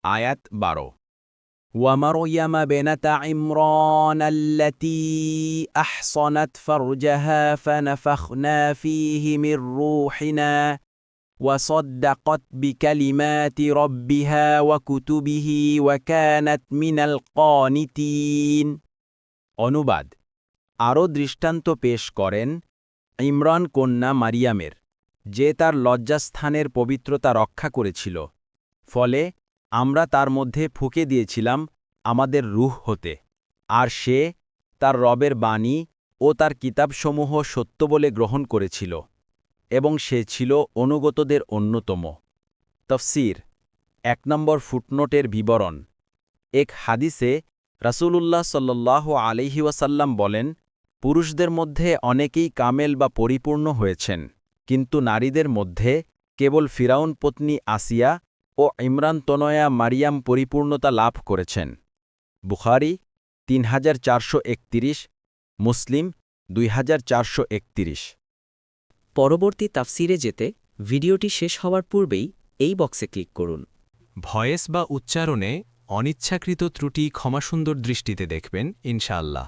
আয়াত 12 ومريم بنت عمران التي أحصنت فرجها فنفخنا فيه من روحنا وصدقت بكلمات ربها وكتبه وكانت من القانتين অনুবাদ আরও দৃষ্টান্ত পেশ করেন ইমরান কন্যা মারিয়ামের যে তার লজ্জাস্থানের পবিত্রতা রক্ষা করেছিল ফলে আমরা তার মধ্যে ফুঁকে দিয়েছিলাম আমাদের রূহ হতে আর সে তার রবের বাণী ও তার কিতাবসমূহ সত্য বলে গ্রহণ করেছিল এবং সে ছিল অনুগতদের অন্যতম তফসির 1 নম্বর ফুটনোটের বিবরণ এক হাদিসে রাসূলুল্লাহ সাল্লাল্লাহু আলাইহি ওয়াসাল্লাম বলেন পুরুষদের মধ্যে অনেকেই কামেল বা পরিপূর্ণ হয়েছেন কিন্তু নারীদের মধ্যে কেবল ফিরাউন পত্নী আসিয়া ও ইমরান তনয়া মারিয়াম পরিপূর্ণতা লাভ করেছেন বুখারী 3431 মুসলিম 2431 পরবর্তী তাফসিরে যেতে ভিডিওটি শেষ হওয়ার পূর্বেই এই বক্সে ক্লিক করুন ভয়েস বা উচ্চারণে অনিচ্ছাকৃত ত্রুটি ক্ষমাসুন্দর দৃষ্টিতে দেখবেন ইনশাআল্লাহ